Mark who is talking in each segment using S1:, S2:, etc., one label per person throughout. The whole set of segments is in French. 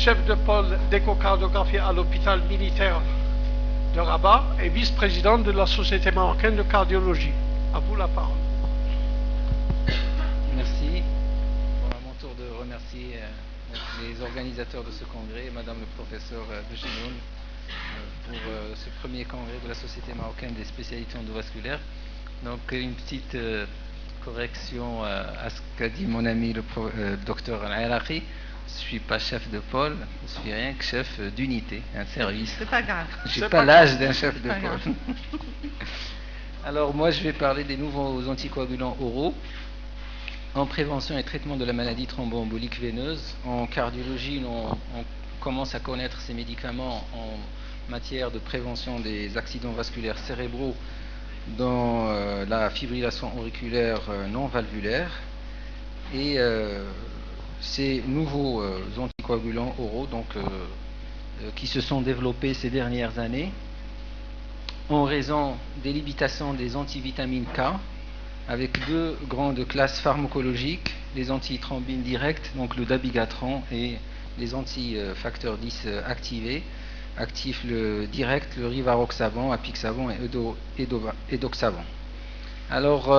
S1: chef de pôle d'échocardiographie à l'hôpital militaire de Rabat et vice-président de la Société marocaine de cardiologie. À vous la parole.
S2: Merci. Bon, à mon tour de remercier les organisateurs de ce congrès, Madame le professeur Bechenoun, pour ce premier congrès de la Société marocaine des spécialités endovasculaires. Donc une petite correction à ce qu'a dit mon ami le docteur Al-Iraqi. Je ne suis pas chef de pôle, je suis rien que chef d'unité, un service.
S3: C'est pas grave.
S2: Je n'ai pas l'âge d'un chef de pôle. Alors moi je vais parler des nouveaux anticoagulants oraux en prévention et traitement de la maladie thromboembolique veineuse. En cardiologie, on commence à connaître ces médicaments en matière de prévention des accidents vasculaires cérébraux dans la fibrillation auriculaire non valvulaire. Et ces nouveaux anticoagulants oraux qui se sont développés ces dernières années en raison des limitations des antivitamines K, avec deux grandes classes pharmacologiques, les antithrombines directes, donc le dabigatran, et les antifacteurs 10 activés, actifs le direct, le rivaroxaban, apixaban et edoxaban. Alors,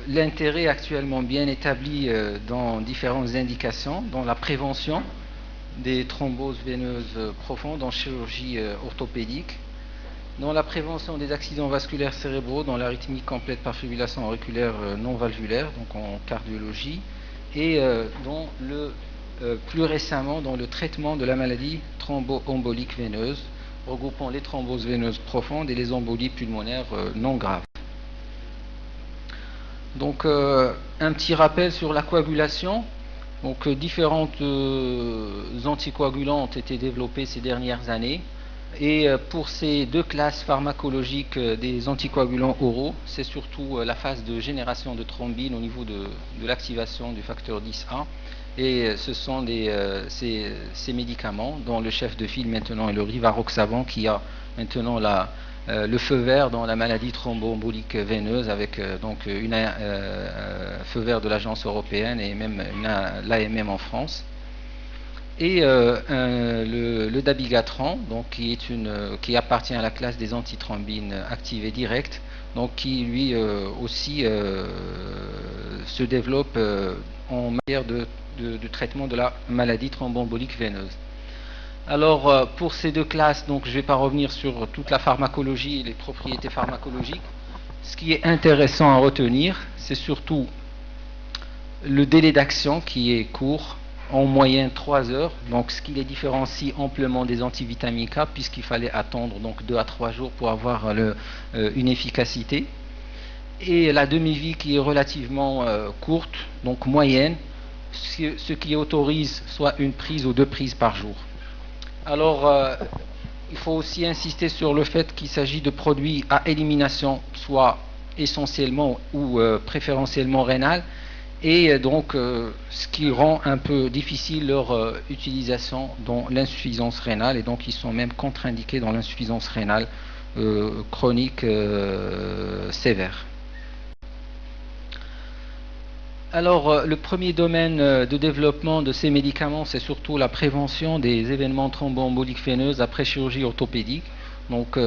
S2: l'intérêt actuellement bien établi dans différentes indications, dans la prévention des thromboses veineuses profondes en chirurgie orthopédique, dans la prévention des accidents vasculaires cérébraux, dans l'arythmie complète par fibrillation auriculaire non valvulaire, donc en cardiologie, et plus récemment dans le traitement de la maladie thromboembolique veineuse, regroupant les thromboses veineuses profondes et les embolies pulmonaires non graves. Donc un petit rappel sur la coagulation. Donc différentes anticoagulants ont été développés ces dernières années. Et pour ces deux classes pharmacologiques des anticoagulants oraux, c'est surtout la phase de génération de thrombine au niveau de l'activation du facteur 10A. Et ce sont ces médicaments, dont le chef de file maintenant est le rivaroxaban, qui a maintenant le feu vert dans la maladie thromboembolique veineuse, avec donc feu vert de l'agence européenne et même l'AMM en France. Et le dabigatran, donc qui appartient à la classe des antithrombines activées directes, donc qui lui aussi se développe en matière de traitement de la maladie thromboembolique veineuse. Alors pour ces deux classes, donc je ne vais pas revenir sur toute la pharmacologie et les propriétés pharmacologiques. Ce qui est intéressant à retenir, c'est surtout le délai d'action qui est court, en moyenne 3 heures, donc ce qui les différencie amplement des antivitamines K, puisqu'il fallait attendre donc 2 à 3 jours pour avoir une efficacité, et la demi-vie qui est relativement courte, donc moyenne, ce qui autorise soit une prise ou 2 prises par jour. Alors il faut aussi insister sur le fait qu'il s'agit de produits à élimination soit essentiellement ou préférentiellement rénale, et donc ce qui rend un peu difficile leur utilisation dans l'insuffisance rénale, et donc ils sont même contre-indiqués dans l'insuffisance rénale chronique sévère. Alors le premier domaine de développement de ces médicaments, c'est surtout la prévention des événements thromboemboliques veineuses après chirurgie orthopédique. Donc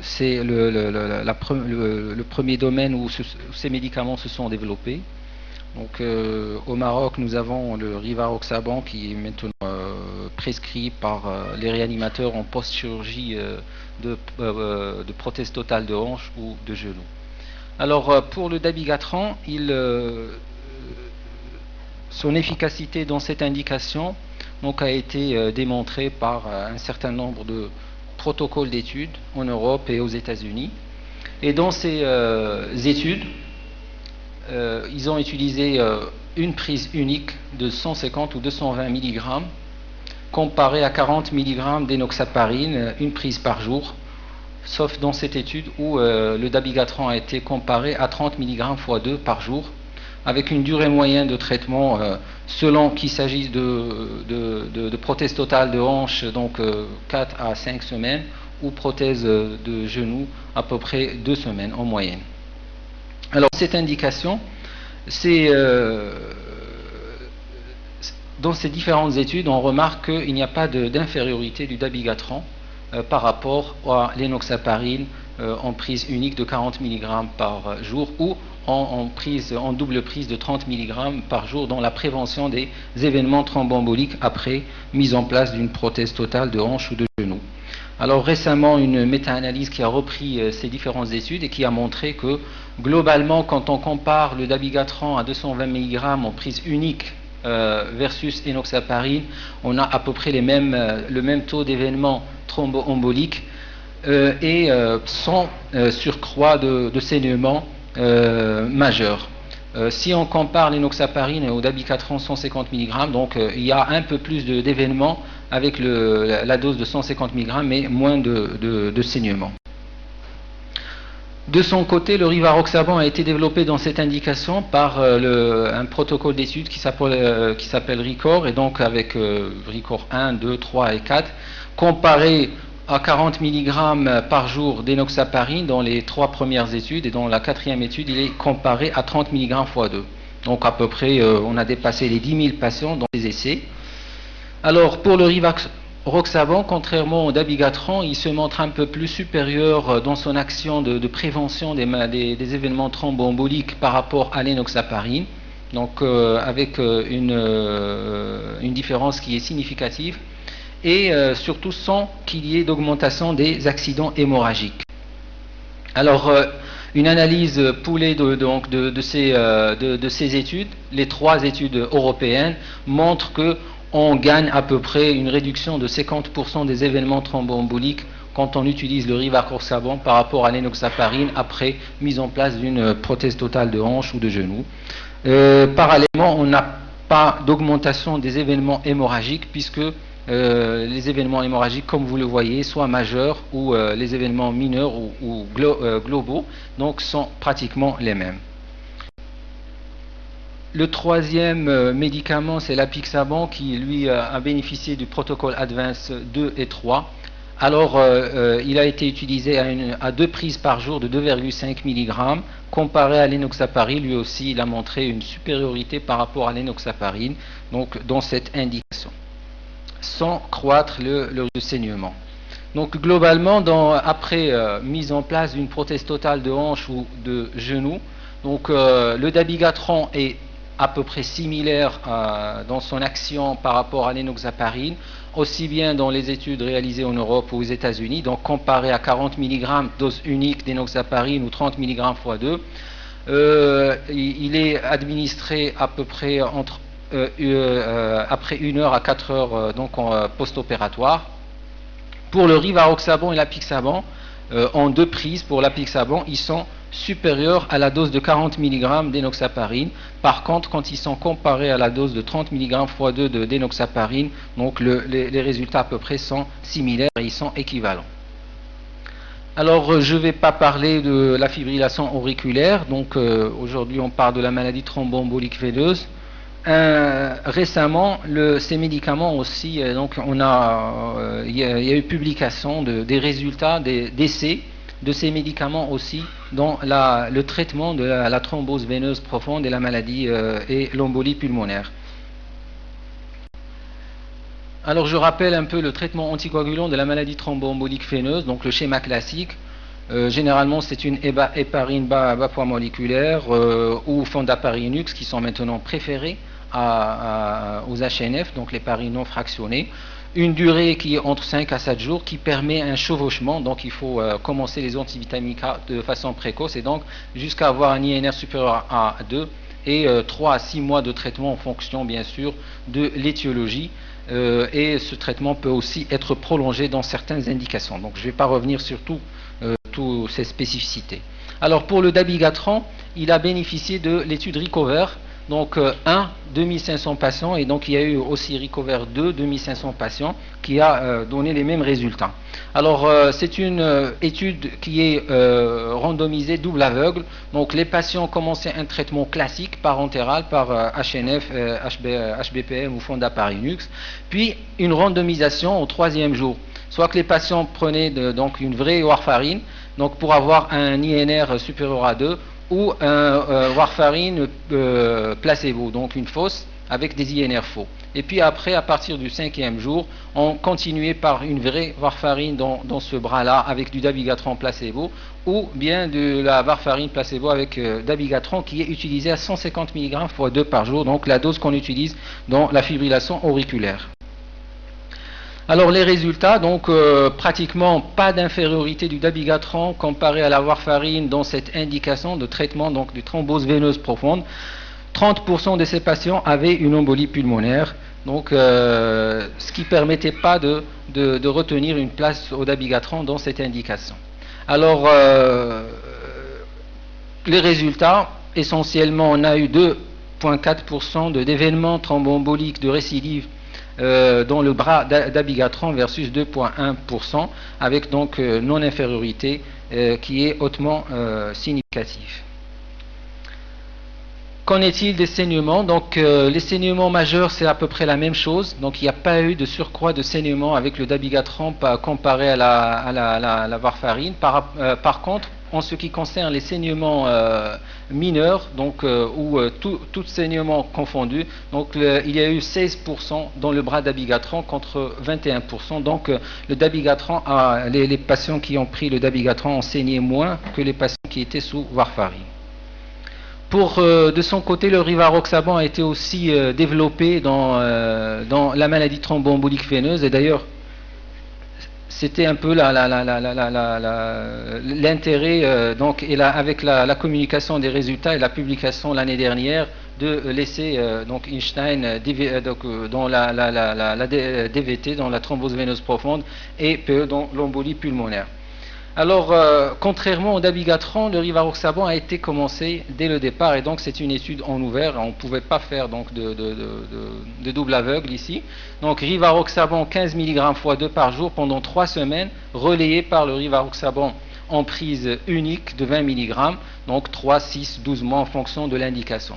S2: c'est le premier domaine où ces médicaments se sont développés. Donc au Maroc, nous avons le rivaroxaban qui est maintenant prescrit par les réanimateurs en post-chirurgie de prothèse totale de hanche ou de genou. Alors pour le dabigatran, son efficacité dans cette indication donc, a été démontrée par un certain nombre de protocoles d'études en Europe et aux États-Unis. Et dans ces études, ils ont utilisé une prise unique de 150 ou 220 mg comparé à 40 mg d'énoxaparine, une prise par jour, sauf dans cette étude où le dabigatran a été comparé à 30 mg x 2 par jour, avec une durée moyenne de traitement selon qu'il s'agisse de prothèse totale de hanche, donc 4 à 5 semaines, ou prothèse de genou, à peu près 2 semaines en moyenne. Alors cette indication, dans ces différentes études, on remarque qu'il n'y a pas d'infériorité du dabigatran par rapport à l'énoxaparine en prise unique de 40 mg par jour ou en double prise de 30 mg par jour dans la prévention des événements thromboemboliques après mise en place d'une prothèse totale de hanche ou de genou. Alors récemment, une méta-analyse qui a repris ces différentes études et qui a montré que globalement, quand on compare le dabigatran à 220 mg en prise unique versus enoxaparine, on a à peu près le même taux d'événements thromboemboliques et sans surcroît de saignement majeur. Si on compare l'enoxaparine au dabigatran 150 mg, donc il y a un peu plus d'événements avec la dose de 150 mg, mais moins de saignement. De son côté, le rivaroxaban a été développé dans cette indication par un protocole d'étude qui s'appelle RICOR, et donc avec RICOR 1, 2, 3 et 4, comparé à 40 mg par jour d'énoxaparine dans les 3 premières études, et dans la 4e étude, il est comparé à 30 mg x 2. Donc à peu près, on a dépassé les 10 000 patients dans les essais. Alors pour le rivaroxaban, contrairement au dabigatran, il se montre un peu plus supérieur dans son action de prévention des événements thromboemboliques par rapport à l'énoxaparine, donc avec une différence qui est significative, et surtout sans qu'il y ait d'augmentation des accidents hémorragiques. Alors, une analyse poolée de ces études, les 3 études européennes, montre qu'on gagne à peu près une réduction de 50% des événements thromboemboliques quand on utilise le rivaroxaban par rapport à l'énoxaparine après mise en place d'une prothèse totale de hanche ou de genou. Parallèlement, on n'a pas d'augmentation des événements hémorragiques puisque les événements hémorragiques, comme vous le voyez, soit majeurs ou les événements mineurs ou globaux, donc sont pratiquement les mêmes. Le 3e médicament, c'est l'apixaban qui, lui, a bénéficié du protocole Advance 2 et 3. Alors, il a été utilisé à 2 prises par jour de 2,5 mg. Comparé à l'énoxaparine, lui aussi, il a montré une supériorité par rapport à l'énoxaparine, donc dans cette indication, sans croître le saignement. Donc globalement, après mise en place d'une prothèse totale de hanche ou de genou, donc le dabigatran est à peu près similaire dans son action par rapport à l'énoxaparine, aussi bien dans les études réalisées en Europe ou aux États-Unis, donc comparé à 40 mg dose unique d'énoxaparine ou 30 mg x 2, il est administré à peu près après 1 heure à 4 heures donc post-opératoire. Pour le rivaroxaban et l'apixaban, en 2 prises pour l'apixaban, ils sont supérieurs à la dose de 40 mg d'énoxaparine. Par contre, quand ils sont comparés à la dose de 30 mg x 2 d'énoxaparine, donc les résultats à peu près sont similaires et ils sont équivalents. Alors, je ne vais pas parler de la fibrillation auriculaire. Donc, aujourd'hui, on parle de la maladie thromboembolique veineuse. Récemment, ces médicaments aussi, donc il y a eu publication des résultats d'essais de ces médicaments aussi dans le traitement de la thrombose veineuse profonde et la maladie et l'embolie pulmonaire. Alors je rappelle un peu le traitement anticoagulant de la maladie thromboembolique veineuse, donc le schéma classique. Généralement c'est une héparine bas poids moléculaire ou fondaparinux qui sont maintenant préférés aux HNF, donc l'héparine non fractionnée. Une durée qui est entre 5 à 7 jours qui permet un chevauchement, donc il faut commencer les antivitaminiques de façon précoce et donc jusqu'à avoir un INR supérieur à 2 et 3 à 6 mois de traitement en fonction bien sûr de l'étiologie et ce traitement peut aussi être prolongé dans certaines indications. Donc je ne vais pas revenir sur toutes ces spécificités. Alors pour le dabigatran, il a bénéficié de l'étude RICOVER. Donc 2500 patients et donc il y a eu aussi RICOVER 2, 2500 patients qui a donné les mêmes résultats. Alors c'est une étude qui est randomisée double aveugle. Donc les patients commençaient un traitement classique parentéral par HNF, HBPM ou fondaparinux, puis une randomisation au 3e jour. Soit que les patients prenaient donc une vraie warfarine donc pour avoir un INR supérieur à 2 ou un warfarine placebo, donc une fausse avec des INR faux. Et puis après, à partir du 5e jour, on continuait par une vraie warfarine dans ce bras-là avec du dabigatran placebo, ou bien de la warfarine placebo avec dabigatran qui est utilisé à 150 mg x 2 par jour, donc la dose qu'on utilise dans la fibrillation auriculaire. Alors les résultats, donc pratiquement pas d'infériorité du dabigatran comparé à la warfarine dans cette indication de traitement donc de thrombose veineuse profonde. 30% de ces patients avaient une embolie pulmonaire, donc ce qui ne permettait pas de retenir une place au dabigatran dans cette indication. Alors les résultats, essentiellement on a eu 2,4% d'événements thromboemboliques de récidive dans le bras dabigatran versus 2,1% avec donc non-infériorité qui est hautement significative. Qu'en est-il des saignements? Donc les saignements majeurs c'est à peu près la même chose, donc il n'y a pas eu de surcroît de saignements avec le dabigatran comparé à la warfarine. Par contre, en ce qui concerne les saignements mineurs, donc ou tout saignement confondu, donc il y a eu 16% dans le bras dabigatran contre 21%. Donc le dabigatran, les patients qui ont pris le dabigatran ont saigné moins que les patients qui étaient sous warfarine. De son côté, le rivaroxaban a été aussi développé dans la maladie thromboembolique veineuse, et d'ailleurs c'était un peu l'intérêt donc avec la communication des résultats et la publication l'année dernière de l'essai donc Einstein dans la DVT, dans la thrombose veineuse profonde, et PE dans l'embolie pulmonaire. Alors, contrairement au dabigatran, le rivaroxaban a été commencé dès le départ, et donc c'est une étude en ouvert. On ne pouvait pas faire donc de double aveugle ici. Donc rivaroxaban 15 mg x 2 par jour pendant 3 semaines, relayé par le rivaroxaban en prise unique de 20 mg, donc 3, 6, 12 mois en fonction de l'indication.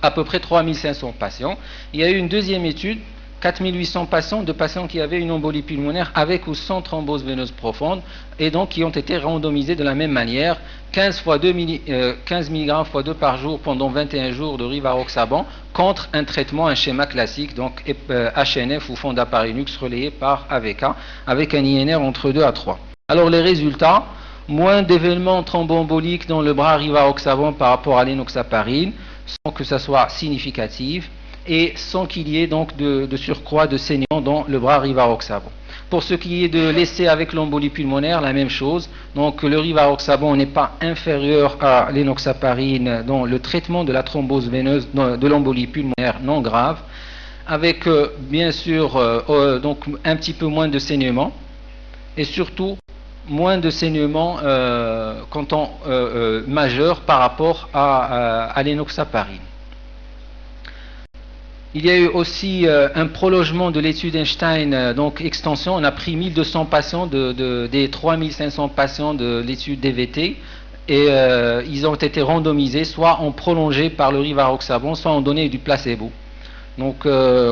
S2: À peu près 3500 patients. Il y a eu une deuxième étude, 4800 patients qui avaient une embolie pulmonaire avec ou sans thrombose veineuse profonde, et donc qui ont été randomisés de la même manière, 15 mg x 2 par jour pendant 21 jours de rivaroxaban contre un traitement, un schéma classique, donc HNF ou fondaparinux relayé par AVK avec un INR entre 2 à 3. Alors les résultats, moins d'événements thromboemboliques dans le bras rivaroxaban par rapport à l'enoxaparine, sans que ça soit significatif, et sans qu'il y ait donc de surcroît de saignement dans le bras rivaroxaban. Pour ce qui est de l'essai avec l'embolie pulmonaire, la même chose. Donc le rivaroxaban n'est pas inférieur à l'enoxaparine dans le traitement de la thrombose veineuse de l'embolie pulmonaire non grave, avec bien sûr donc un petit peu moins de saignement, et surtout moins de saignement majeur par rapport à l'enoxaparine. Il y a eu aussi un prolongement de l'étude Einstein, donc extension. On a pris 1200 patients des 3500 patients de l'étude DVT, et ils ont été randomisés, soit en prolongé par le rivaroxaban, soit en donné du placebo. Donc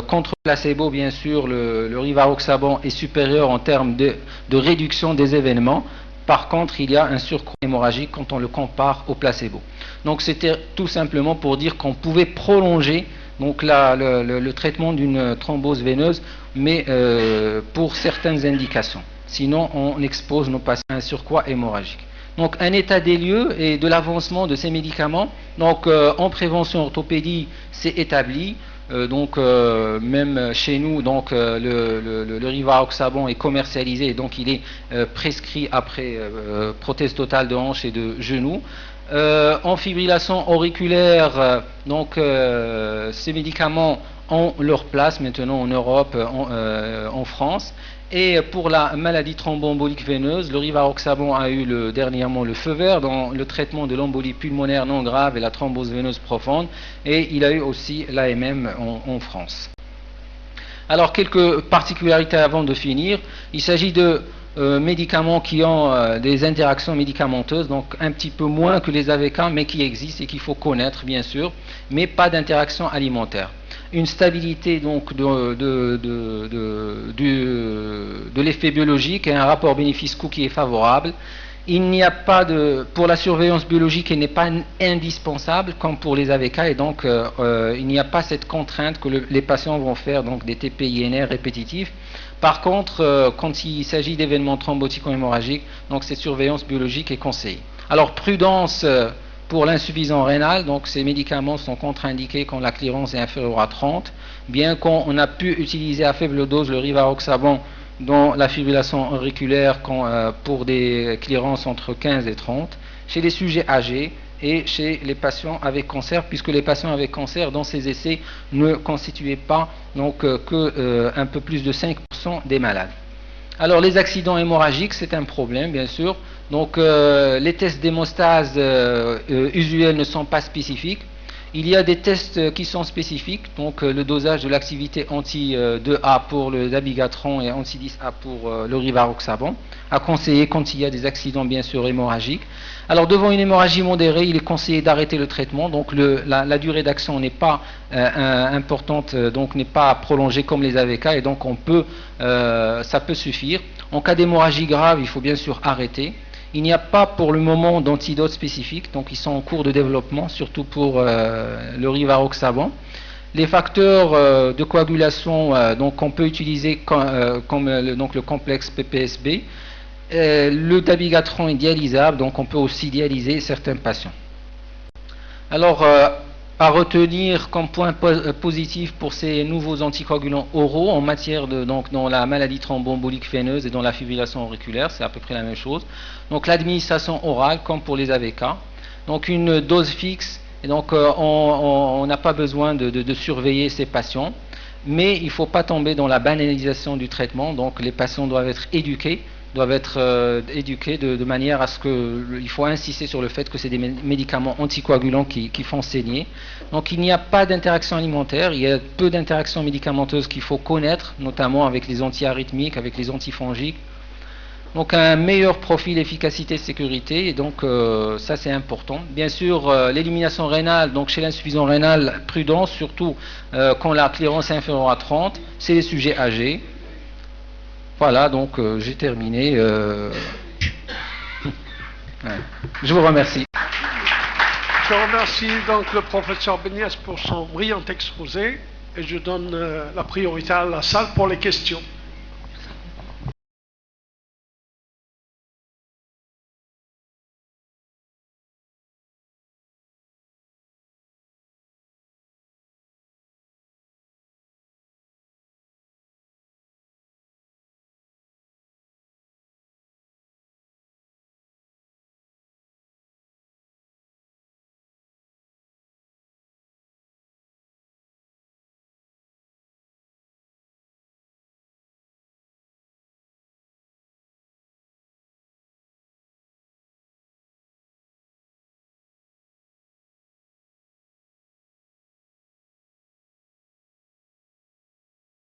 S2: contre le placebo, bien sûr, le rivaroxaban est supérieur en termes de réduction des événements. Par contre, il y a un surcroît hémorragique quand on le compare au placebo. Donc c'était tout simplement pour dire qu'on pouvait prolonger donc le traitement d'une thrombose veineuse, mais pour certaines indications. Sinon, on expose nos patients à un surcroît hémorragique. Donc un état des lieux et de l'avancement de ces médicaments. Donc en prévention orthopédie, c'est établi. Même chez nous, donc le rivaroxaban est commercialisé, et donc il est prescrit après prothèse totale de hanche et de genou. En fibrillation auriculaire, ces médicaments ont leur place maintenant en Europe, en France. Et pour la maladie thromboembolique veineuse, le rivaroxaban a eu dernièrement le feu vert dans le traitement de l'embolie pulmonaire non grave et la thrombose veineuse profonde, et il a eu aussi l'AMM en France. Alors quelques particularités avant de finir. Il s'agit de médicaments qui ont des interactions médicamenteuses, donc un petit peu moins que les AVK, mais qui existent et qu'il faut connaître bien sûr, mais pas d'interaction alimentaire. Une stabilité donc de l'effet biologique et un rapport bénéfice-coût qui est favorable. Il n'y a pas de, pour la surveillance biologique, elle n'est pas indispensable comme pour les AVK, et donc il n'y a pas cette contrainte que les patients vont faire donc des TP-INR répétitifs. Par contre, quand il s'agit d'événements thrombotico-hémorragiques, donc cette surveillance biologique est conseillée. Alors prudence pour l'insuffisance rénale, donc ces médicaments sont contre-indiqués quand la clearance est inférieure à 30, bien qu'on a pu utiliser à faible dose le rivaroxaban dans la fibrillation auriculaire pour des clearances entre 15 et 30, chez les sujets âgés et chez les patients avec cancer, puisque les patients avec cancer dans ces essais ne constituaient pas donc que un peu plus de 5% des malades. Alors les accidents hémorragiques, c'est un problème bien sûr. Donc les tests d'hémostase usuels ne sont pas spécifiques. Il y a des tests qui sont spécifiques, donc le dosage de l'activité anti-2A pour le dabigatran et anti-10A pour le rivaroxaban, à conseiller quand il y a des accidents bien sûr hémorragiques. Alors devant une hémorragie modérée, il est conseillé d'arrêter le traitement, donc la durée d'action n'est pas importante, donc n'est pas prolongée comme les AVK, et donc ça peut suffire. En cas d'hémorragie grave, il faut bien sûr arrêter. Il n'y a pas pour le moment d'antidote spécifique, donc ils sont en cours de développement, surtout pour le rivaroxaban. Les facteurs de coagulation, donc on peut utiliser comme le complexe PPSB. Le dabigatran est dialysable, donc on peut aussi dialyser certains patients. Alors, à retenir comme point positif pour ces nouveaux anticoagulants oraux en matière de, donc dans la maladie thromboembolique veineuse et dans la fibrillation auriculaire, c'est à peu près la même chose. Donc l'administration orale comme pour les AVK. Donc une dose fixe, et donc on n'a pas besoin de surveiller ces patients, mais il ne faut pas tomber dans la banalisation du traitement. Donc les patients doivent être éduqués de manière à ce qu'il faut insister sur le fait que c'est des médicaments anticoagulants qui font saigner. Donc il n'y a pas d'interaction alimentaire, il y a peu d'interactions médicamenteuses qu'il faut connaître, notamment avec les antiarythmiques, avec les antifongiques. Donc un meilleur profil efficacité-sécurité, et donc ça c'est important. Bien sûr, l'élimination rénale, donc chez l'insuffisance rénale, prudence, surtout quand la clearance est inférieure à 30, c'est les sujets âgés. Voilà, donc j'ai terminé. Je vous remercie.
S1: Je remercie donc le professeur Beniès pour son brillant exposé et je donne la priorité à la salle pour les questions.